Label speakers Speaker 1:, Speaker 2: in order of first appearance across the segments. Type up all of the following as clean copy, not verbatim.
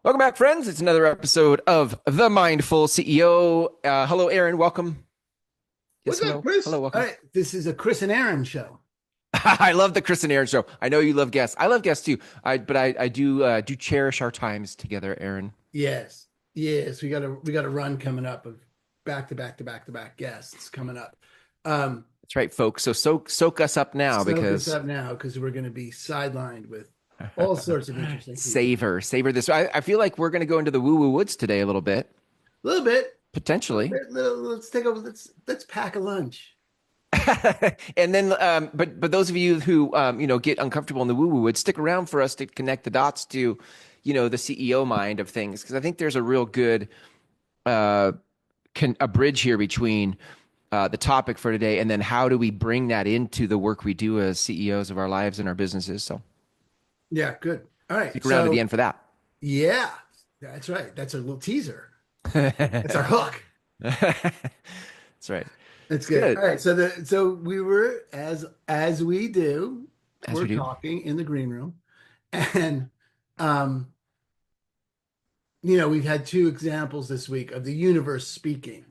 Speaker 1: Welcome back, friends. It's another episode of The Mindful CEO. Hello, Aaron. Welcome. Yes,
Speaker 2: What's up,
Speaker 1: hello.
Speaker 2: Chris?
Speaker 1: Hello,
Speaker 2: All
Speaker 1: welcome.
Speaker 2: right, this is a Chris and Aaron show.
Speaker 1: I love the Chris and Aaron show. I know you love guests. I love guests too. But I do cherish our times together, Aaron.
Speaker 2: Yes, yes, we got a run coming up of back to back to back to back guests coming up. Um,
Speaker 1: That's right, folks. So soak us up now
Speaker 2: Soak us
Speaker 1: because
Speaker 2: up now because we're going to be sidelined with all sorts of interesting people.
Speaker 1: savor this. I feel like we're going to go into the woo woo woods today a little bit,
Speaker 2: A little bit, a little
Speaker 1: potentially.
Speaker 2: bit. Let's take over. Let's pack a lunch.
Speaker 1: And then, but those of you who get uncomfortable in the woo woo would stick around for us to connect the dots to, the CEO mind of things, because I think there's a real good uh, a bridge here between the topic for today and then how do we bring that into the work we do as CEOs of our lives and our businesses. So
Speaker 2: Yeah, good. All right,
Speaker 1: stick around to the
Speaker 2: so
Speaker 1: end for that.
Speaker 2: yeah, that's right. That's a little teaser. That's our hook.
Speaker 1: That's right.
Speaker 2: That's good.
Speaker 1: Good,
Speaker 2: All right. So we were as we do,
Speaker 1: as we
Speaker 2: we're
Speaker 1: do.
Speaker 2: talking in the green room, and um, we've had two examples this week of the universe speaking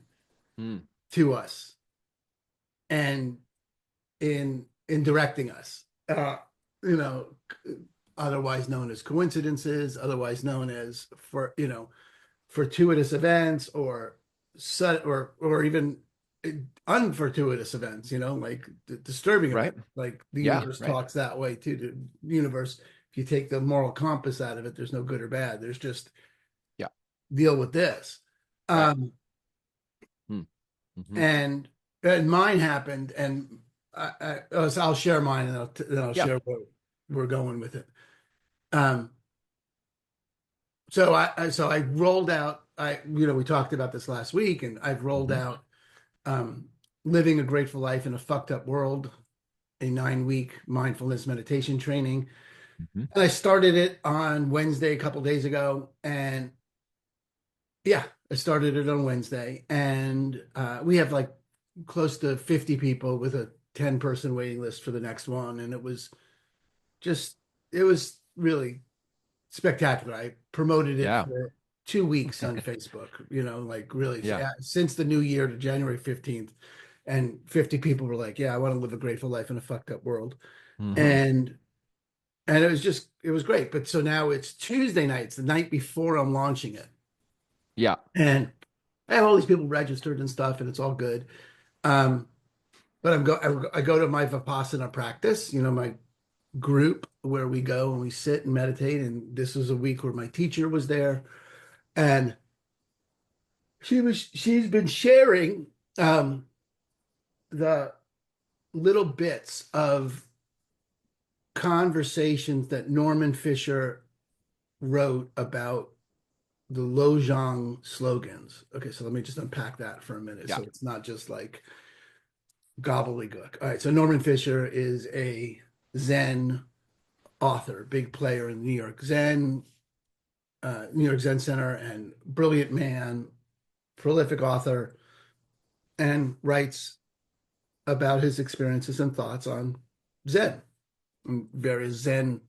Speaker 1: Mm,
Speaker 2: to us and in directing us. You know, otherwise known as coincidences, otherwise known as fortuitous events or or even unfortuitous events, like disturbing
Speaker 1: right.
Speaker 2: events. Like the
Speaker 1: Yeah.
Speaker 2: universe
Speaker 1: Right.
Speaker 2: talks that way too. The universe, if you take the moral compass out of it, there's no good or bad. There's just
Speaker 1: Yeah.
Speaker 2: deal with this.
Speaker 1: Right.
Speaker 2: Um,
Speaker 1: Mm, hmm.
Speaker 2: and mine happened, and I'll share mine, and then I'll
Speaker 1: Yeah.
Speaker 2: share where we're going with it. Um, so I rolled out. We talked about this last week, and I've rolled
Speaker 1: Hmm.
Speaker 2: out um, living a grateful life in a fucked up world, a 9-week mindfulness meditation training.
Speaker 1: Hmm.
Speaker 2: And I started it on Wednesday a couple days ago, and yeah, I started it on Wednesday, and we have like close to 50 people with a 10-person waiting list for the next one, and just it was really spectacular. I promoted it
Speaker 1: Yeah.
Speaker 2: for 2 weeks on Facebook, like really
Speaker 1: Yeah.
Speaker 2: since the new year to January 15th. And 50 people were like, yeah, I want to live a grateful life in a fucked up world.
Speaker 1: Hmm.
Speaker 2: And it was great. But so now it's Tuesday nights, the night before I'm launching it.
Speaker 1: Yeah.
Speaker 2: And I have all these people registered and stuff, and it's all good. Um, but I go to my Vipassana practice, my group where we go and we sit and meditate. And this was a week where my teacher was there, and she's been sharing the little bits of conversations that Norman Fisher wrote about the Lojong slogans. Okay, so let me just unpack that for a minute.
Speaker 1: Yeah.
Speaker 2: So it's not just like gobbledygook. All right, so Norman Fisher is a Zen author, big player in New York Zen Center, and brilliant man, prolific author, and writes about his experiences and thoughts on Zen and various Zen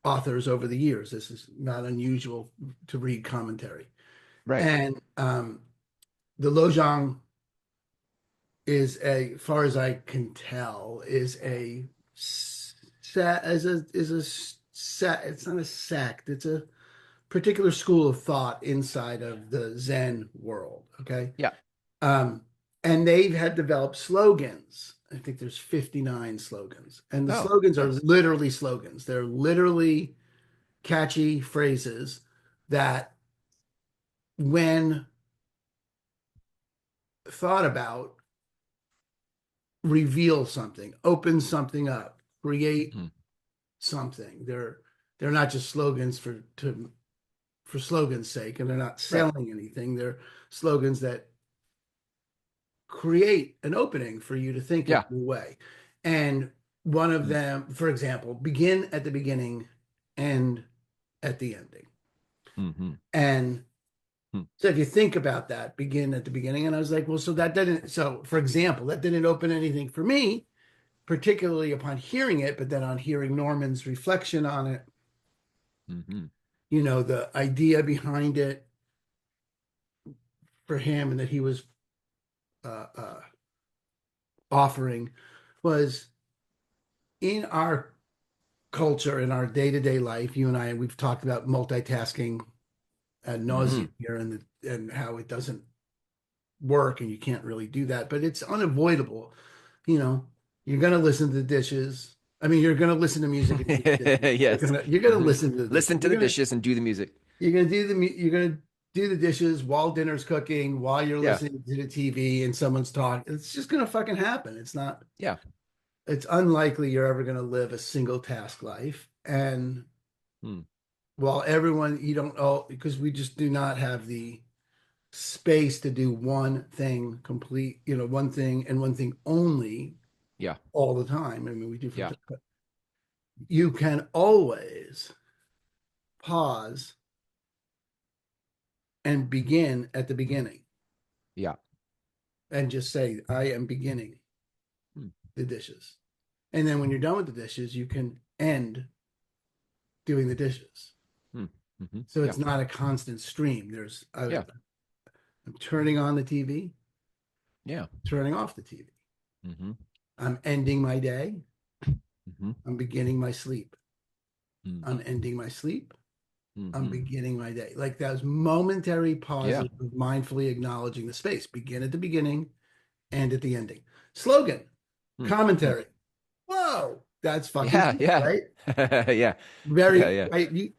Speaker 2: authors over the years. This is not unusual to read commentary.
Speaker 1: Right.
Speaker 2: And the Lojong far as I can tell, is a set as a is a set. It's not a sect. It's a particular school of thought inside of the Zen world. Okay.
Speaker 1: Yeah.
Speaker 2: Um, and they had developed slogans. I think there's 59 slogans. And the
Speaker 1: Oh,
Speaker 2: slogans are
Speaker 1: nice.
Speaker 2: literally slogans. They're literally catchy phrases that, when thought about, reveal something, open something up, create
Speaker 1: Hmm.
Speaker 2: something. They're not just slogans for slogan's sake, and they're not
Speaker 1: Right.
Speaker 2: selling anything. They're slogans that create an opening for you to think in
Speaker 1: Yeah.
Speaker 2: a new way. And one of
Speaker 1: Mm.
Speaker 2: them, for example, begin at the beginning, end at the ending.
Speaker 1: Hmm.
Speaker 2: And
Speaker 1: Hmm.
Speaker 2: so if you think about that, begin at the beginning. And I was like, well, so for example, that didn't open anything for me, particularly upon hearing it, but then on hearing Norman's reflection on it,
Speaker 1: Hmm.
Speaker 2: the idea behind it for him and that he was uh, uh, offering was in our culture, in our day-to-day life, you and I, we've talked about multitasking ad nauseum
Speaker 1: Hmm.
Speaker 2: here and how it doesn't work and you can't really do that, but it's unavoidable. You know, you're going to listen to the dishes. I mean, you're going to listen to music and do the dishes.
Speaker 1: Yes.
Speaker 2: You're gonna
Speaker 1: Hmm.
Speaker 2: listen to the dishes.
Speaker 1: Listen to the dishes and do the music.
Speaker 2: You're gonna do the dishes while dinner's cooking, while you're
Speaker 1: Yeah.
Speaker 2: listening to the TV and someone's talking. It's just gonna fucking happen. It's not.
Speaker 1: Yeah.
Speaker 2: It's unlikely you're ever gonna live a single task life. And
Speaker 1: Hmm.
Speaker 2: while everyone, you don't all because we just do not have the space to do one thing complete, one thing and one thing only
Speaker 1: Yeah.
Speaker 2: all the time. I mean, we do from
Speaker 1: Yeah.
Speaker 2: time, but you can always pause and begin at the beginning
Speaker 1: Yeah.
Speaker 2: and just say, I am beginning
Speaker 1: Hmm.
Speaker 2: the dishes. And then when you're done with the dishes, you can end doing the dishes.
Speaker 1: Hmm. Hmm.
Speaker 2: So
Speaker 1: Yeah.
Speaker 2: it's not a constant stream.
Speaker 1: Yeah.
Speaker 2: I'm turning on the TV,
Speaker 1: Yeah.
Speaker 2: turning off the TV.
Speaker 1: Hmm.
Speaker 2: I'm ending my day.
Speaker 1: Hmm.
Speaker 2: I'm beginning my sleep.
Speaker 1: Hmm.
Speaker 2: I'm ending my sleep. I'm
Speaker 1: Hmm.
Speaker 2: beginning my day. Like those momentary
Speaker 1: Yeah.
Speaker 2: pauses of mindfully acknowledging the space. Begin at the beginning, end at the ending. Slogan,
Speaker 1: Hmm. Hmm.
Speaker 2: commentary. Whoa, that's fucking
Speaker 1: Yeah.
Speaker 2: cool,
Speaker 1: Yeah.
Speaker 2: right?
Speaker 1: Yeah. Yeah.
Speaker 2: Very
Speaker 1: Yeah.
Speaker 2: right.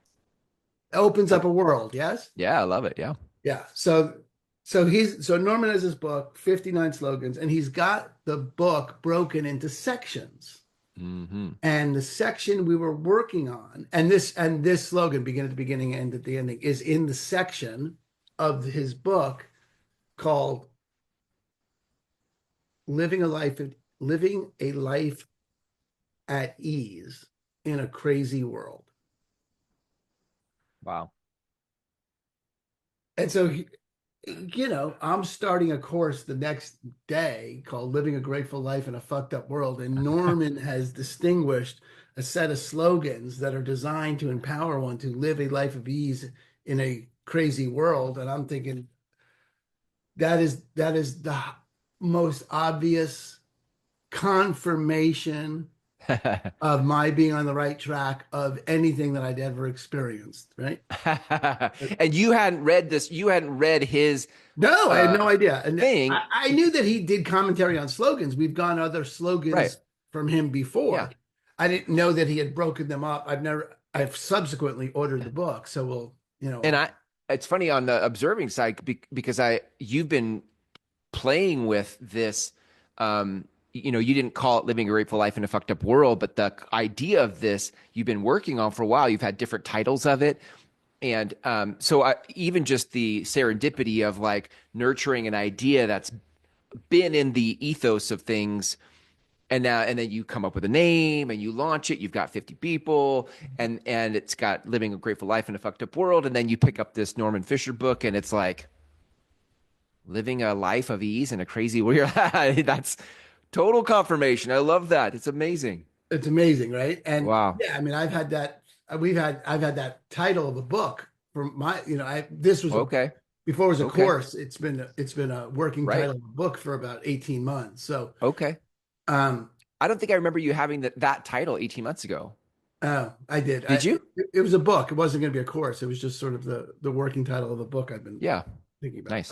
Speaker 2: Opens
Speaker 1: I,
Speaker 2: up a world. Yes.
Speaker 1: yeah. I love it. Yeah.
Speaker 2: Yeah. So Norman has his book, 59 slogans, and he's got the book broken into sections.
Speaker 1: Hmm.
Speaker 2: And the section we were working on, and this slogan, begin at the beginning, end at the ending, is in the section of his book called Living a Life Living a Life at Ease in a Crazy World.
Speaker 1: Wow.
Speaker 2: And so I'm starting a course the next day called Living a Grateful Life in a Fucked Up World. And Norman has distinguished a set of slogans that are designed to empower one to live a life of ease in a crazy world. And I'm thinking that is the most obvious confirmation of my being on the right track of anything that I'd ever experienced, right?
Speaker 1: And you hadn't read this. You hadn't read his
Speaker 2: No, I had
Speaker 1: uh
Speaker 2: no idea. And
Speaker 1: thing.
Speaker 2: I knew that he did commentary on slogans. We've gone other
Speaker 1: Right.
Speaker 2: slogans from him
Speaker 1: Yeah.
Speaker 2: before. I didn't know that he had broken them up. I've subsequently ordered the book. So
Speaker 1: And it's funny on the observing side because you've been playing with this. You didn't call it living a grateful life in a fucked up world, but the idea of this you've been working on for a while. You've had different titles of it. And even just the serendipity of like nurturing an idea that's been in the ethos of things, and then you come up with a name and you launch it. You've got 50 people, and it's got living a grateful life in a fucked up world. And then you pick up this Norman Fisher book, and it's like living a life of ease in a crazy world. That's total confirmation. I love that. It's amazing.
Speaker 2: it's amazing, right? And
Speaker 1: Wow.
Speaker 2: yeah, I mean, I've had that title of a book from this was
Speaker 1: Okay.
Speaker 2: before it was a
Speaker 1: Okay.
Speaker 2: course. It's been a working
Speaker 1: Right.
Speaker 2: title of a book for about 18 months. So,
Speaker 1: Okay.
Speaker 2: um,
Speaker 1: I don't think I remember you having that title 18 months ago.
Speaker 2: oh, I did.
Speaker 1: Did you?
Speaker 2: It was a book. It wasn't going to be a course. It was just sort of the working title of a book I've been
Speaker 1: Yeah.
Speaker 2: thinking about.
Speaker 1: Nice.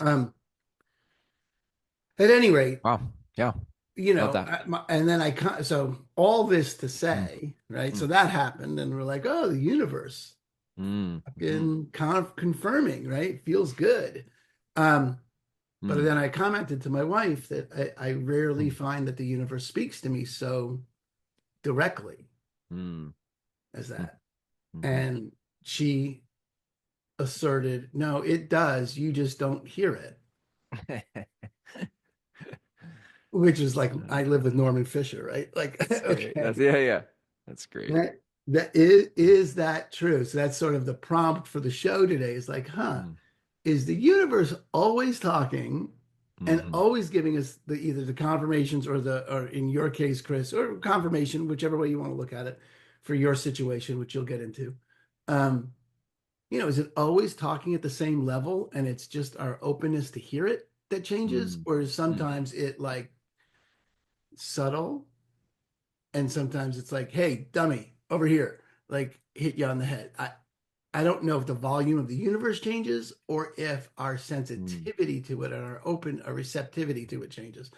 Speaker 2: At any rate,
Speaker 1: Wow. Yeah. Love that.
Speaker 2: and then so all this to
Speaker 1: Mm,
Speaker 2: say, right?
Speaker 1: mm,
Speaker 2: So that happened, and we're like, oh, the universe
Speaker 1: mhm,
Speaker 2: fucking confirming, right? Feels good. Um, but
Speaker 1: mm,
Speaker 2: then I commented to my wife that I rarely
Speaker 1: mm,
Speaker 2: find that the universe speaks to me so directly
Speaker 1: mm,
Speaker 2: as
Speaker 1: mm,
Speaker 2: that.
Speaker 1: mhm.
Speaker 2: And she asserted, no, it does. You just don't hear it, which is like I live with Norman Fisher, right? Like,
Speaker 1: That's great.
Speaker 2: okay,
Speaker 1: Yeah, yeah. That's great.
Speaker 2: that is that true? So that's sort of the prompt for the show today is like,
Speaker 1: Mm,
Speaker 2: is the universe always talking and
Speaker 1: mhm,
Speaker 2: always giving us either the confirmations or in your case, Chris, or confirmation, whichever way you want to look at it for your situation, which you'll get into. Um, is it always talking at the same level and it's just our openness to hear it that changes?
Speaker 1: Mm,
Speaker 2: Or is
Speaker 1: mm,
Speaker 2: sometimes it like subtle and sometimes it's like, hey, dummy, over here, like hit you on the head. I don't know if the volume of the universe changes or if our
Speaker 1: mm.
Speaker 2: sensitivity to it and our receptivity to it changes.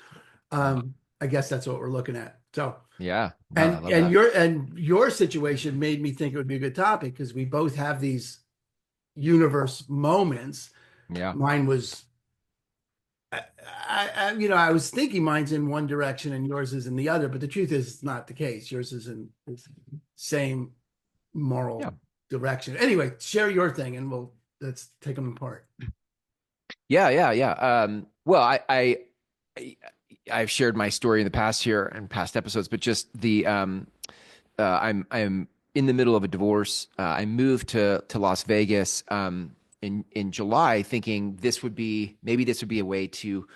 Speaker 1: Wow.
Speaker 2: I guess that's what we're looking at. So,
Speaker 1: Yeah. No, I
Speaker 2: and
Speaker 1: love
Speaker 2: and
Speaker 1: that.
Speaker 2: your situation made me think it would be a good topic because we both have these universe moments.
Speaker 1: Yeah.
Speaker 2: Mine was, I was thinking mine's in one direction and yours is in the other, but the truth is it's not the case. Yours is in the same
Speaker 1: Yeah.
Speaker 2: moral direction. Anyway, share your thing and let's take them apart.
Speaker 1: Yeah. Yeah. Yeah. Well, I I've shared my story in the past here and past episodes, but just I'm in the middle of a divorce. I moved to Las Vegas in July, thinking this would be a way to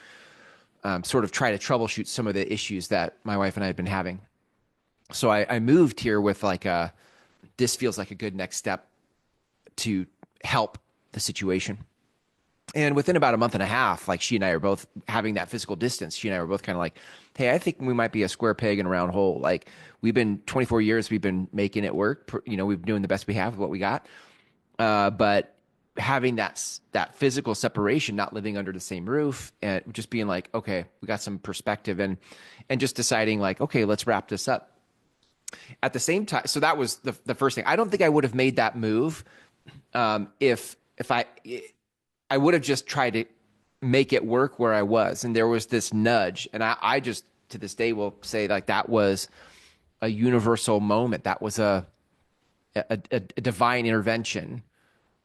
Speaker 1: sort of try to troubleshoot some of the issues that my wife and I had been having. So I moved here with like this feels like a good next step to help the situation. And within about a month and a half, like she and I are both having that physical distance. She and I were both kind of like, hey, I think we might be a square peg in a round hole. Like we've been 24 years, we've been making it work. We've been doing the best we have with what we got. But having that physical separation, not living under the same roof, and just being like, okay, we got some perspective, and just deciding like, okay, let's wrap this up. At the same time, so that was the first thing. I don't think I would have made that move if I would have just tried to make it work where I was. And there was this nudge. And I just to this day will say like that was a universal moment. That was a divine intervention.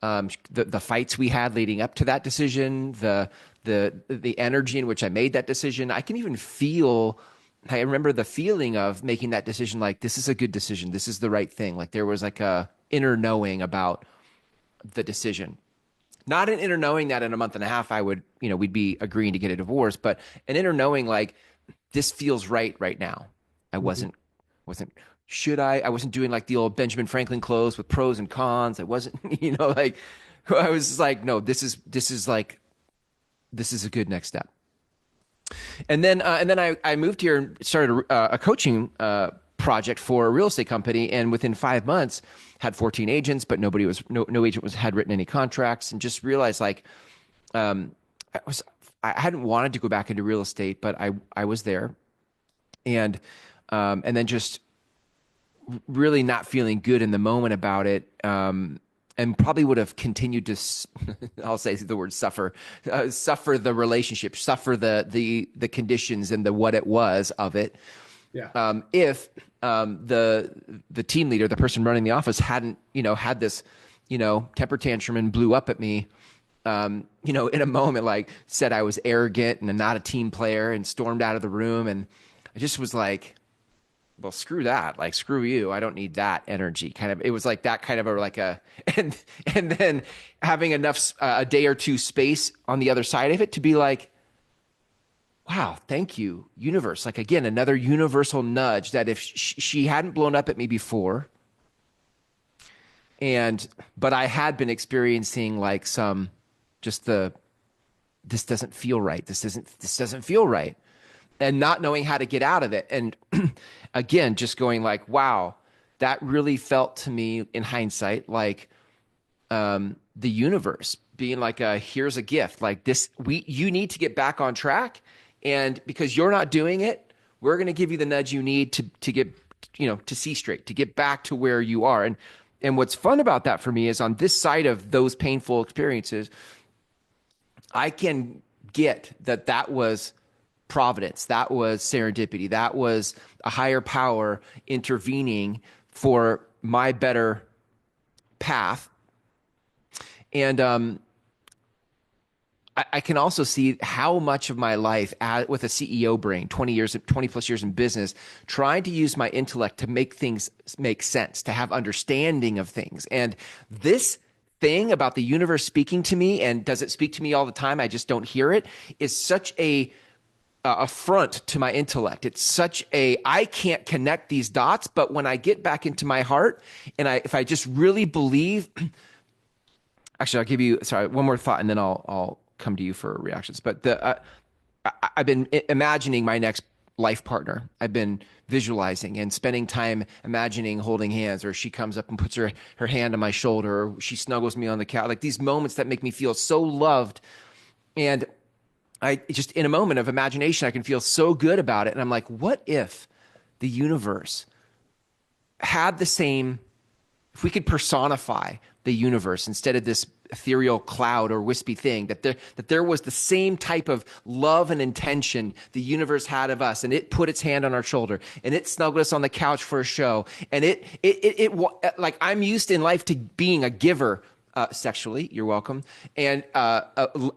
Speaker 1: The fights we had leading up to that decision, the energy in which I made that decision. I can even feel I remember the feeling of making that decision like this is a good decision. This is the right thing. Like there was like a inner knowing about the decision. Not an inner knowing that in a month and a half I would, we'd be agreeing to get a divorce, but an inner knowing like this feels right now. I
Speaker 2: Mhm.
Speaker 1: wasn't should I wasn't doing like the old Benjamin Franklin close with pros and cons. I wasn't, like I was just like, no, this is like this is a good next step. And then I moved here and started a coaching project for a real estate company, and within 5 months had 14 agents, but no agent had written any contracts, and just realized like um, I was I hadn't wanted to go back into real estate, but I was there, and then just really not feeling good in the moment about it. And probably would have continued to, I'll say the word suffer, suffer the relationship, suffer the conditions and the what it was of it.
Speaker 2: Yeah.
Speaker 1: If the team leader, the person running the office, hadn't had this temper tantrum and blew up at me, in a moment, like said I was arrogant and not a team player, and stormed out of the room, and I just was like, well, screw that. Like, screw you. I don't need that energy. Kind of, it was like that kind of a, like a, and then having enough, a day or two space on the other side of it to be like, wow, thank you, universe. Like, again, another universal nudge that if she hadn't blown up at me before, but I had been experiencing like just this doesn't feel right. This doesn't feel right. And not knowing how to get out of it. And again, just going like, wow, that really felt to me in hindsight like the universe being like here's a gift. Like you need to get back on track. And because you're not doing it, we're going to give you the nudge you need to get, to see straight, to get back to where you are. And what's fun about that for me is on this side of those painful experiences, I can get that was providence, that was serendipity, that was a higher power intervening for my better path. And I can also see how much of my life with a CEO brain, 20 plus years in business, trying to use my intellect to make things make sense, to have understanding of things. And this thing about the universe speaking to me, and does it speak to me all the time? I just don't hear it, is such a affront to my intellect. It's such I can't connect these dots, but when I get back into my heart and if I just really believe Actually, I'll give you, sorry, one more thought and then I'll come to you for reactions. But I've been imagining my next life partner. I've been visualizing and spending time imagining holding hands, or she comes up and puts her hand on my shoulder, or she snuggles me on the couch. Like these moments that make me feel so loved. And I just, in a moment of imagination, I can feel so good about it. And I'm like, what if the universe had the same, if we could personify the universe instead of this ethereal cloud or wispy thing, that there was the same type of love and intention the universe had of us, and it put its hand on our shoulder and it snuggled us on the couch for a show, and like I'm used in life to being a giver, sexually, you're welcome, and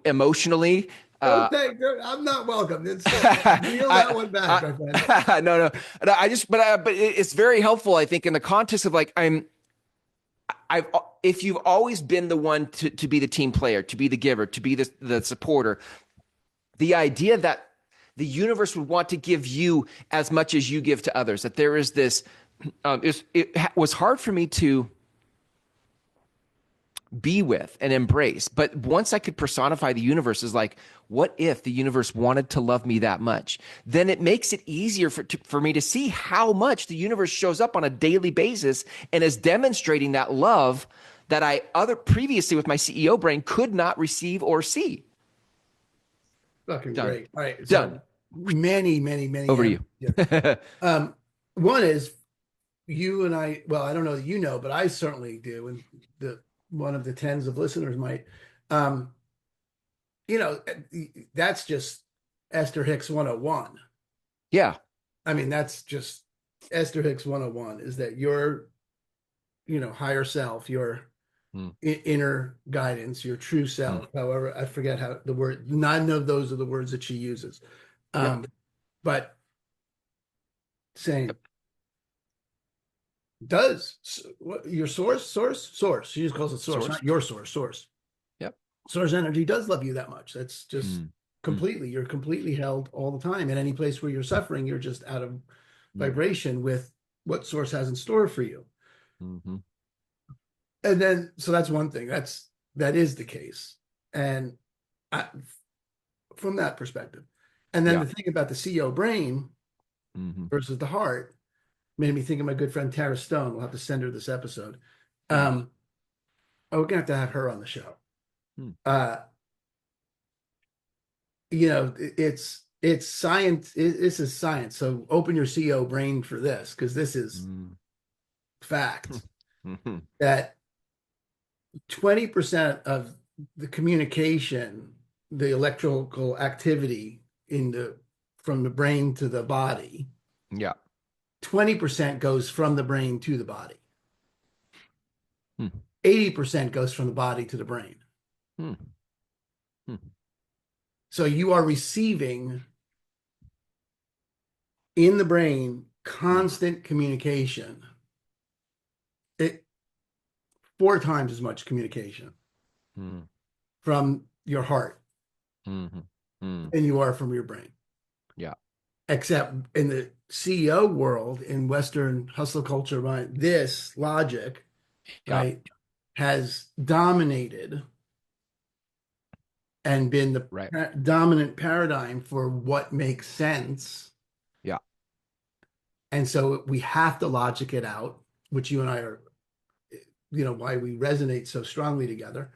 Speaker 1: emotionally.
Speaker 2: Okay, good. I'm not welcome. It's reel that
Speaker 1: I,
Speaker 2: one back, my friend.
Speaker 1: no, no, I just, but it's very helpful, I think, in the context of like I've if you've always been the one to be the team player, to be the giver, to be the supporter, the idea that the universe would want to give you as much as you give to others, that there is this, it was hard for me to be with and embrace. But once I could personify the universe as like, what if the universe wanted to love me that much? Then it makes it easier for me to see how much the universe shows up on a daily basis and is demonstrating that love that I other previously with my CEO brain could not receive or see.
Speaker 2: Fucking
Speaker 1: Done.
Speaker 2: great. All right.
Speaker 1: Done.
Speaker 2: So many
Speaker 1: Over to
Speaker 2: answers
Speaker 1: you.
Speaker 2: here. One is you and I, well, I don't know that you know, but I certainly do. And the one of the tens of listeners might, um, you know, that's just Esther Hicks 101.
Speaker 1: Yeah.
Speaker 2: I mean, that's just Esther Hicks 101 is that your, higher self, your
Speaker 1: Mm.
Speaker 2: inner guidance, your true
Speaker 1: Mm.
Speaker 2: self. However, I forget how the word, none of those are the words that she uses.
Speaker 1: Yep.
Speaker 2: But saying,
Speaker 1: Yep.
Speaker 2: does your source, she just calls it source,
Speaker 1: Source.
Speaker 2: not your source.
Speaker 1: Yep.
Speaker 2: Source energy does love you that much. That's just
Speaker 1: Mm. Mm.
Speaker 2: completely, you're completely held all the time. In any place where you're suffering, you're just out of
Speaker 1: Mm.
Speaker 2: vibration with what source has in store for you.
Speaker 1: Mm-hmm.
Speaker 2: And then, so that's one thing. That is the case. And I, from that perspective. And then
Speaker 1: Yeah.
Speaker 2: the thing about the CEO brain
Speaker 1: Mm-hmm.
Speaker 2: versus the heart made me think of my good friend Tara Stone. We'll have to send her this episode.
Speaker 1: Mm.
Speaker 2: We're gonna have to have her on the show.
Speaker 1: Mm.
Speaker 2: Uh, it's science. This is science. So open your CEO brain for this, because this is
Speaker 1: Mm.
Speaker 2: fact
Speaker 1: Mm-hmm.
Speaker 2: that 20% of the communication, the electrical activity from the brain to the body,
Speaker 1: Yeah.
Speaker 2: 20% goes from the brain to the body.
Speaker 1: Mm.
Speaker 2: 80% goes from the body to the brain.
Speaker 1: Mm. Mm.
Speaker 2: So you are receiving in the brain
Speaker 1: Mm.
Speaker 2: constant communication. It 4 times as much communication
Speaker 1: Mm.
Speaker 2: from your heart
Speaker 1: Mm-hmm. Mm.
Speaker 2: than you are from your brain.
Speaker 1: Yeah.
Speaker 2: Except in the CEO world, in Western hustle culture, right, this logic,
Speaker 1: Yeah.
Speaker 2: right, has dominated and been the
Speaker 1: Right.
Speaker 2: dominant paradigm for what makes sense.
Speaker 1: Yeah.
Speaker 2: And so we have to logic it out, which you and I are, why we resonate so strongly together,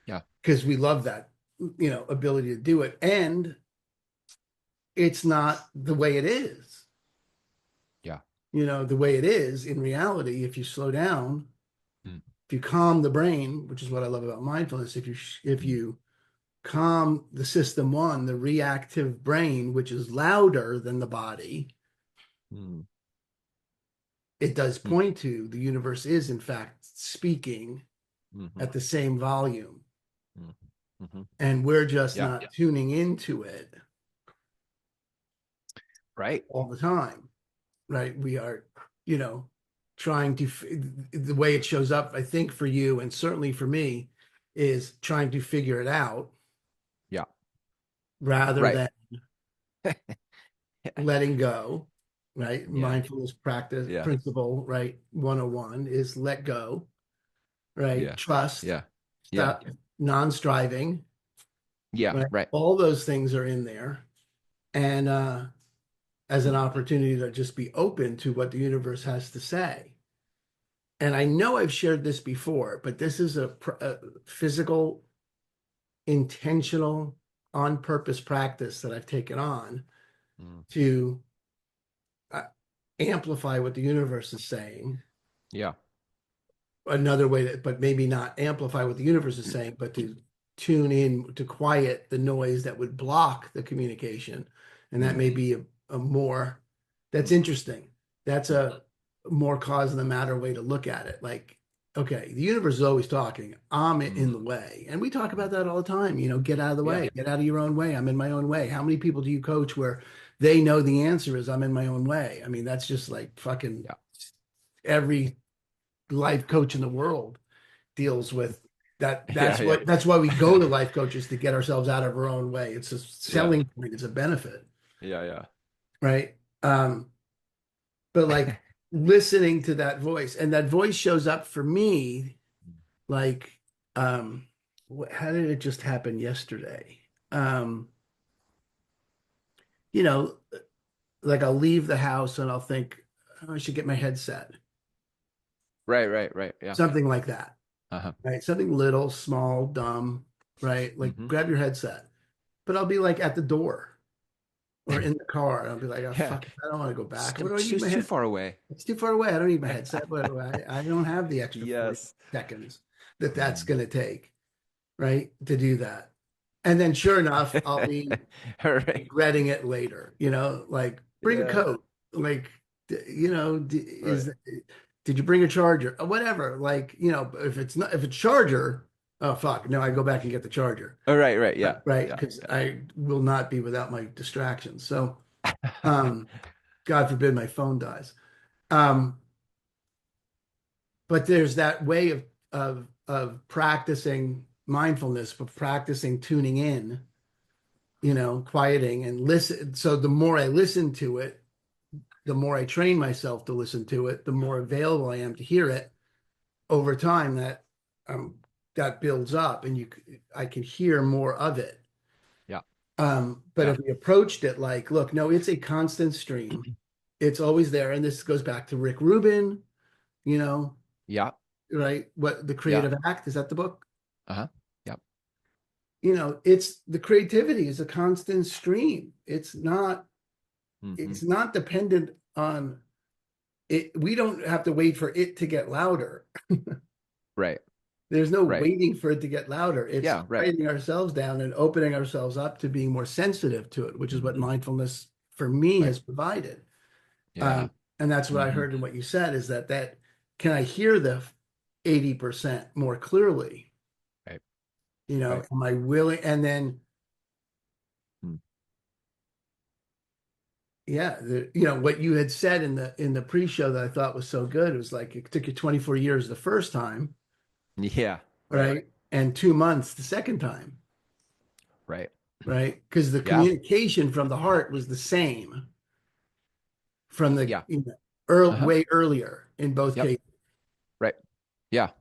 Speaker 1: Yeah.
Speaker 2: because we love that, ability to do it. And it's not the way it is.
Speaker 1: Yeah.
Speaker 2: The way it is in reality, if you slow down,
Speaker 1: Mm.
Speaker 2: if you calm the brain, which is what I love about mindfulness, if you calm the system one, the reactive brain, which is louder than the body,
Speaker 1: Mm.
Speaker 2: it does
Speaker 1: Mm.
Speaker 2: point to the universe is in fact speaking
Speaker 1: Mm-hmm.
Speaker 2: at the same volume,
Speaker 1: Mm-hmm.
Speaker 2: and we're just
Speaker 1: Yeah.
Speaker 2: not tuning into it
Speaker 1: Right.
Speaker 2: all the time, right? We are, trying to, the way it shows up, I think for you and certainly for me, is trying to figure it out
Speaker 1: Yeah.
Speaker 2: rather
Speaker 1: Right.
Speaker 2: than letting go, right?
Speaker 1: Yeah.
Speaker 2: Mindfulness practice
Speaker 1: Yeah.
Speaker 2: principle, right? 101 is let go, right?
Speaker 1: Yeah.
Speaker 2: Trust,
Speaker 1: Yeah. Yeah.
Speaker 2: non-striving,
Speaker 1: Yeah.
Speaker 2: right?
Speaker 1: Right.
Speaker 2: All those things are in there. And as an opportunity to just be open to what the universe has to say. And I know I've shared this before, but this is a physical, intentional, on purpose practice that I've taken on
Speaker 1: Mm.
Speaker 2: to uh, amplify what the universe is saying.
Speaker 1: Yeah.
Speaker 2: Another way that, but maybe not amplify what the universe is saying, but to tune in to quiet the noise that would block the communication. And that
Speaker 1: Mm.
Speaker 2: may be a more, that's interesting. That's a more cause of the matter way to look at it. Like, okay, the universe is always talking. I'm in the
Speaker 1: Mm.
Speaker 2: way. And we talk about that all the time. Get out of the
Speaker 1: Yeah.
Speaker 2: way, get out of your own way. I'm in my own way. How many people do you coach where they know the answer is I'm in my own way? I mean, that's just like fucking
Speaker 1: Yeah.
Speaker 2: every life coach in the world deals with that.
Speaker 1: Yeah. Yeah.
Speaker 2: That's why we go to life coaches to get ourselves out of our own way. It's a
Speaker 1: Yeah.
Speaker 2: selling point, it's a benefit,
Speaker 1: Yeah. Yeah.
Speaker 2: right? But like listening to that voice, and that voice shows up for me like how did it just happen yesterday? Um, you know, like I'll leave the house and I'll think, oh, I should get my headset,
Speaker 1: Right. Right. Right. Yeah.
Speaker 2: something like that,
Speaker 1: Uh-huh.
Speaker 2: right? Something little, small, dumb, right? Like
Speaker 1: Hmm.
Speaker 2: grab your headset. But I'll be like at the door or in the car. And I'll be like, oh,
Speaker 1: Yeah.
Speaker 2: fuck, I don't want to go back. What do I
Speaker 1: It's
Speaker 2: need my
Speaker 1: just too
Speaker 2: head?
Speaker 1: far away.
Speaker 2: It's too far away. I don't need my headset. But I don't have the extra 40
Speaker 1: Yes.
Speaker 2: seconds that that's
Speaker 1: Mm.
Speaker 2: going to take, right? To do that. And then sure enough, I'll be
Speaker 1: All right.
Speaker 2: regretting it later, like bring a
Speaker 1: Yeah.
Speaker 2: coat, like,
Speaker 1: Right.
Speaker 2: did you bring a charger? Whatever. Like, if it's not, if it's charger, oh, fuck. No, I go back and get the charger.
Speaker 1: All right. Right. Yeah.
Speaker 2: Right,
Speaker 1: Yeah.
Speaker 2: because I will not be without my distractions. So, um, God forbid my phone dies. Um, but there's that way of practicing mindfulness, but practicing tuning in, quieting and listen. So the more I listen to it, the more I train myself to listen to it, the more available I am to hear it over time. Um, that builds up, and I can hear more of it.
Speaker 1: Yeah.
Speaker 2: But
Speaker 1: Yeah.
Speaker 2: if we approached it like, look, no, it's a constant stream. It's always there. And this goes back to Rick Rubin, you know,
Speaker 1: Yeah.
Speaker 2: right? What the
Speaker 1: Yeah.
Speaker 2: creative act, is that the book?
Speaker 1: Uh-huh. Yeah.
Speaker 2: It's the creativity is a constant stream.
Speaker 1: Hmm.
Speaker 2: It's not dependent on it. We don't have to wait for it to get louder.
Speaker 1: Right.
Speaker 2: There's no
Speaker 1: Right.
Speaker 2: waiting for it to get louder. It's
Speaker 1: Yeah. Right.
Speaker 2: quieting ourselves down and opening ourselves up to being more sensitive to it, which is what
Speaker 1: Hmm.
Speaker 2: mindfulness for me
Speaker 1: Right.
Speaker 2: has provided.
Speaker 1: Yeah.
Speaker 2: And that's what I
Speaker 1: Hmm.
Speaker 2: heard in what you said is that can I hear the 80% more clearly?
Speaker 1: Right. Right.
Speaker 2: Am I willing? And then,
Speaker 1: Mm.
Speaker 2: yeah, what you had said in the pre-show that I thought was so good. It was like it took you 24 years the first time,
Speaker 1: Yeah. Right.
Speaker 2: right? And 2 months the second time,
Speaker 1: Right.
Speaker 2: right? Because the
Speaker 1: Yeah.
Speaker 2: communication from the heart was the same from the
Speaker 1: Yeah. Uh-huh.
Speaker 2: way earlier in both
Speaker 1: Yep.
Speaker 2: cases.
Speaker 1: Right. Yeah.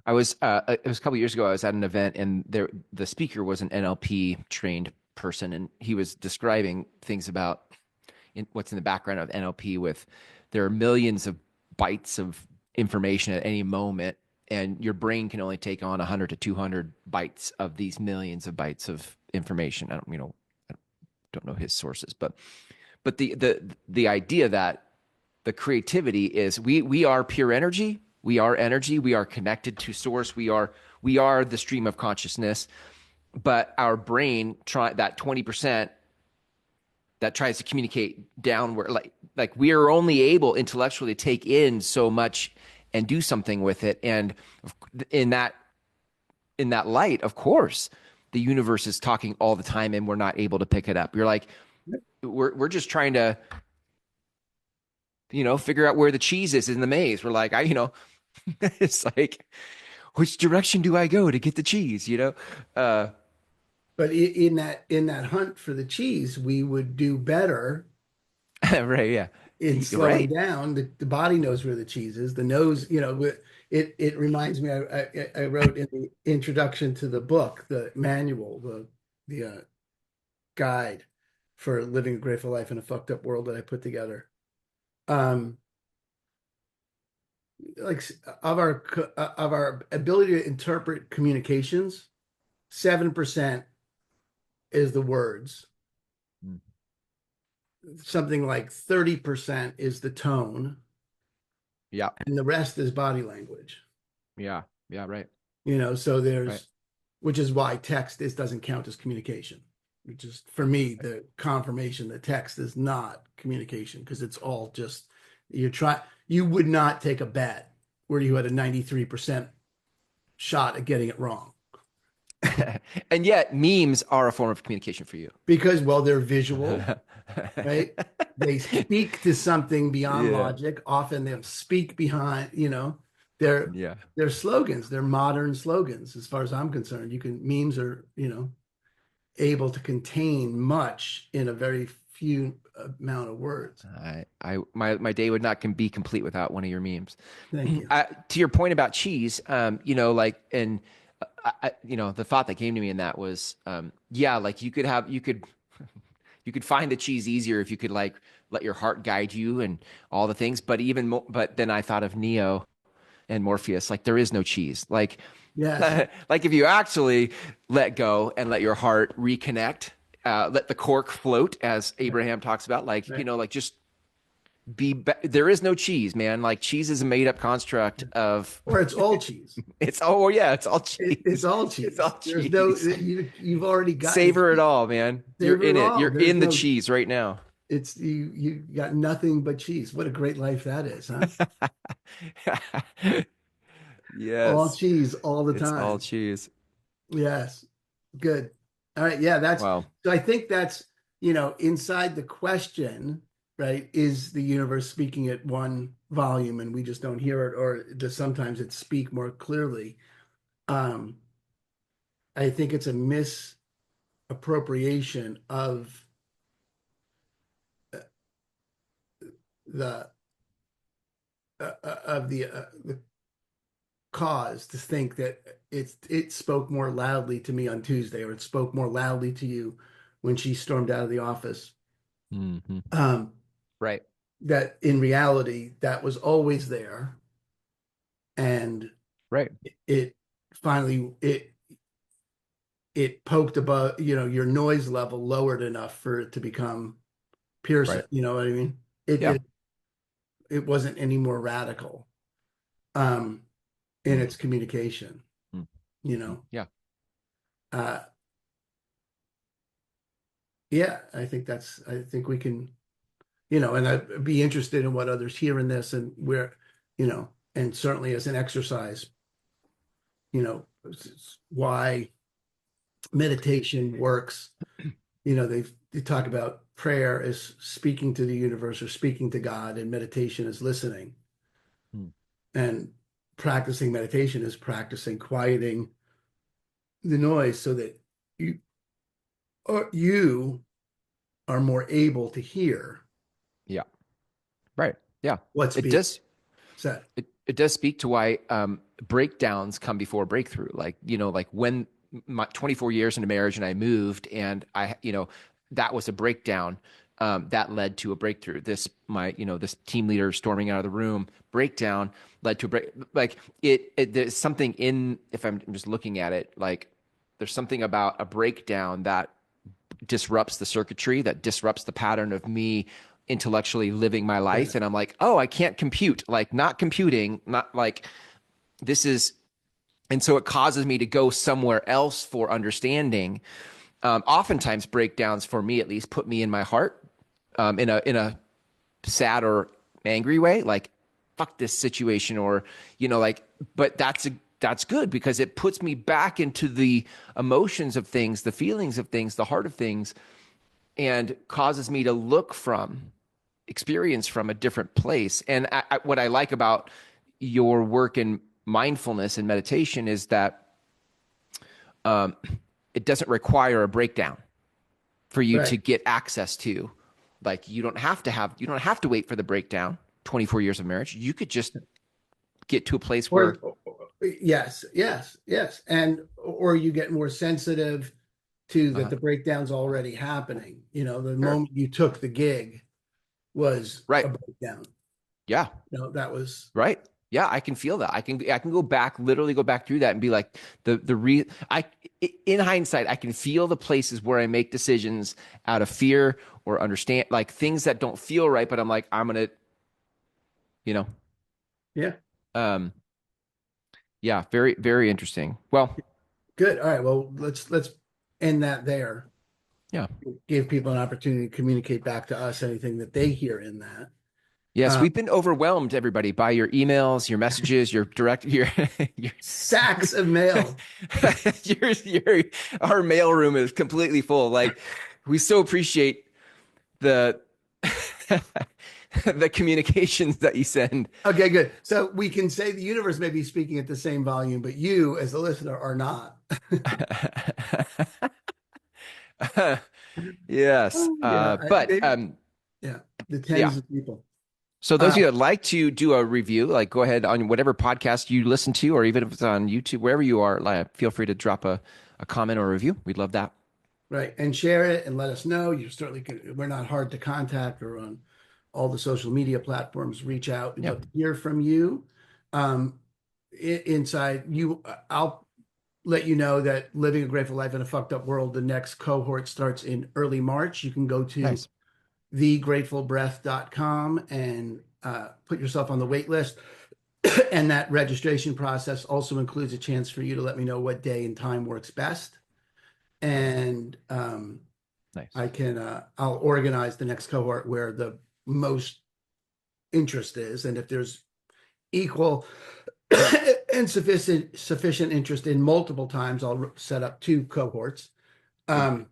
Speaker 1: It was a couple years ago. I was at an event, and the speaker was an NLP trained person, and he was describing things about what's in the background of NLP. With there are millions of bytes of information at any moment, and your brain can only take on 100 to 200 bytes of these millions of bytes of information. I don't know his sources, but the idea that the creativity is we are pure energy. We are energy. We are connected to source. We are the stream of consciousness. But our brain try that 20% that tries to communicate downward, like we are only able intellectually to take in so much and do something with it. And in that in that light, of course, the universe is talking all the time, and we're not able to pick it up. You're like, we're just trying to figure out where the cheese is in the maze. We're like, it's like, which direction do I go to get the cheese? Uh,
Speaker 2: But in that hunt for the cheese, we would do better
Speaker 1: right? Yeah,
Speaker 2: in
Speaker 1: You're
Speaker 2: slowing
Speaker 1: right.
Speaker 2: down, the body knows where the cheese is. The nose, it reminds me. I wrote in the introduction to the book, the manual, the guide for living a grateful life in a fucked up world that I put together. Um, like of our ability to interpret communications, 7% is the words.
Speaker 1: Mm.
Speaker 2: Something like 30% is the tone,
Speaker 1: Yeah.
Speaker 2: and the rest is body language.
Speaker 1: Yeah. Yeah. Right.
Speaker 2: So
Speaker 1: Right.
Speaker 2: which is why text doesn't count as communication. Which is for me the confirmation that text is not communication because it's all just you would not take a bet where you had a 93% shot at getting it wrong
Speaker 1: And yet memes are a form of communication for you.
Speaker 2: because, well, they're visual, right? They speak to something beyond
Speaker 1: Yeah.
Speaker 2: logic. Often they'll speak behind, they're
Speaker 1: Yeah.
Speaker 2: they're slogans. They're modern slogans, as far as I'm concerned. Memes are, able to contain much in a very few amount of words.
Speaker 1: My day would not be complete without one of your memes.
Speaker 2: Thank you.
Speaker 1: To your point about cheese, like, and the thought that came to me in that was, yeah, like you could find the cheese easier if you could like let your heart guide you and all the things. But even more, but then I thought of Neo and Morpheus, like there is no cheese. Like,
Speaker 2: Yes.
Speaker 1: like if you actually let go and let your heart reconnect, let the cork float, as
Speaker 2: Right.
Speaker 1: Abraham talks about, like,
Speaker 2: Right.
Speaker 1: like just there is no cheese, man. Like cheese is a made up construct of
Speaker 2: Or it's all cheese.
Speaker 1: it's oh yeah, it's all
Speaker 2: It's
Speaker 1: cheese.
Speaker 2: all
Speaker 1: It's
Speaker 2: cheese.
Speaker 1: all
Speaker 2: There's no
Speaker 1: cheese.
Speaker 2: you've already got it.
Speaker 1: Savor it all, man. You're
Speaker 2: Savor
Speaker 1: in
Speaker 2: it
Speaker 1: it.
Speaker 2: all.
Speaker 1: You're
Speaker 2: There's
Speaker 1: in the
Speaker 2: no
Speaker 1: cheese right now.
Speaker 2: it's you got nothing but cheese. What a great life that is, huh? All
Speaker 1: Yes.
Speaker 2: cheese all the
Speaker 1: It's all
Speaker 2: time.
Speaker 1: cheese.
Speaker 2: Yes. Good. All right. Yeah,
Speaker 1: Wow.
Speaker 2: so I think that's, inside the question, right? Is the universe speaking at one volume and we just don't hear it, or does sometimes it speak more clearly? Um, I think it's a misappropriation of the the cause to think that it spoke more loudly to me on Tuesday, or it spoke more loudly to you when she stormed out of the office.
Speaker 1: Hmm.
Speaker 2: Um,
Speaker 1: Right.
Speaker 2: that in reality that was always there, and
Speaker 1: Right.
Speaker 2: it finally it poked above, your noise level lowered enough for it to become piercing.
Speaker 1: Right.
Speaker 2: You know what I mean? It
Speaker 1: Yeah.
Speaker 2: it it wasn't any more radical um in
Speaker 1: Mm.
Speaker 2: its communication,
Speaker 1: Mm.
Speaker 2: you
Speaker 1: Mm.
Speaker 2: know.
Speaker 1: Yeah.
Speaker 2: Uh yeah, I think we can, and I'd be interested in what others hear in this, and where, and certainly as an exercise, why meditation works. They talk about prayer as speaking to the universe or speaking to God, and meditation is listening.
Speaker 1: Mm.
Speaker 2: And practicing meditation is practicing quieting the noise so that you you are more able to hear
Speaker 1: Yeah. Right. Yeah.
Speaker 2: what's
Speaker 1: It
Speaker 2: being
Speaker 1: does.
Speaker 2: said.
Speaker 1: It does speak to why breakdowns come before breakthrough. Like, like when my 24 years into marriage and I moved and that was a breakdown, that led to a breakthrough. This team leader storming out of the room, breakdown led to a break. Like there's something if I'm just looking at it, like there's something about a breakdown that disrupts the circuitry, that disrupts the pattern of me intellectually living my
Speaker 2: Yeah.
Speaker 1: life. And I'm like, oh, I can't compute, like not computing, not like this is. And so it causes me to go somewhere else for understanding. Oftentimes breakdowns for me, at least, put me in my heart, in a sad or angry way, like fuck this situation, or like, but that's good because it puts me back into the emotions of things, the feelings of things, the heart of things, and causes me to look from experience from a different place. And what I like about your work in mindfulness and meditation is that it doesn't require a breakdown for you to
Speaker 2: Right.
Speaker 1: get access to Like you don't have to wait for the breakdown, 24 years of marriage. You could just get to a place where,
Speaker 2: Yes, yes, yes. And or you get more sensitive to that
Speaker 1: uh
Speaker 2: the breakdown's already happening. The
Speaker 1: sure,
Speaker 2: moment you took the gig was
Speaker 1: right.
Speaker 2: a breakdown.
Speaker 1: Yeah.
Speaker 2: That was
Speaker 1: Right. Yeah, I can feel that. I can go back, literally go back through that and be like the re I in hindsight, I can feel the places where I make decisions out of fear or understand like things that don't feel right, but I'm like, I'm gonna, you know,
Speaker 2: yeah,
Speaker 1: um, yeah, very, very interesting. Well,
Speaker 2: good. All right. Well, let's end that there.
Speaker 1: yeah.
Speaker 2: Give people an opportunity to communicate back to us anything that they hear in that.
Speaker 1: Yes,
Speaker 2: Um,
Speaker 1: we've been overwhelmed, everybody, by your emails, your messages, your direct, your
Speaker 2: Sacks of mail.
Speaker 1: your our mail room is completely full. Like, we so appreciate the the communications that you send.
Speaker 2: Okay, good. So we can say the universe may be speaking at the same volume, but you, as the listener, are not.
Speaker 1: Yes,
Speaker 2: Oh, yeah,
Speaker 1: but
Speaker 2: maybe. Yeah, the
Speaker 1: yeah.
Speaker 2: tens of people.
Speaker 1: So those
Speaker 2: Uh,
Speaker 1: of you that like to do a review, like go ahead on whatever podcast you listen to, or even if it's on YouTube, wherever you are, like, feel free to drop a comment or a review. We'd love that.
Speaker 2: right, and share it and let us know. You certainly can. We're not hard to contact or on all the social media platforms. Reach out. We'd
Speaker 1: Yeah,
Speaker 2: love to hear from you. Um, inside you, I'll let you know that living a grateful life in a fucked up world. The next cohort starts in early March. You can go to
Speaker 1: nice.
Speaker 2: thegratefulbreath.com and put yourself on the wait list. And that registration process also includes a chance for you to let me know what day and time works best. And
Speaker 1: Nice.
Speaker 2: I'll organize the next cohort where the most interest is. And if there's equal and sufficient interest in multiple times, I'll set up two cohorts.
Speaker 1: Cool.
Speaker 2: Um,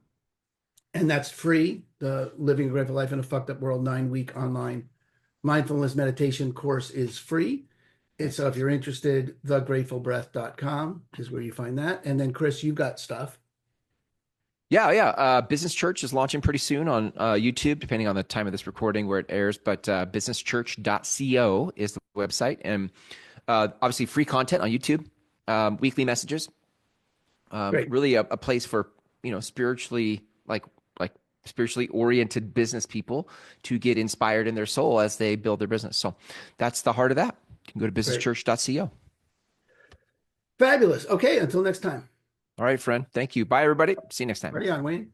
Speaker 2: and that's free. The Living a Grateful Life in a Fucked Up World 9-week online mindfulness meditation course is free. And
Speaker 1: Nice.
Speaker 2: so if you're interested, thegratefulbreath.com is where you find that. And then Chris, you've got stuff.
Speaker 1: Yeah, yeah. Business Church is launching pretty soon on YouTube, depending on the time of this recording where it airs. But businesschurch.co is the website, and obviously free content on YouTube, weekly messages.
Speaker 2: Great.
Speaker 1: Really a place for spiritually like spiritually oriented business people to get inspired in their soul as they build their business. So that's the heart of that. You can go to
Speaker 2: Great.
Speaker 1: businesschurch.co.
Speaker 2: Fabulous. Okay, until next time.
Speaker 1: All right, friend. Thank you. Bye, everybody. See you next time.
Speaker 2: Ready on, Wayne.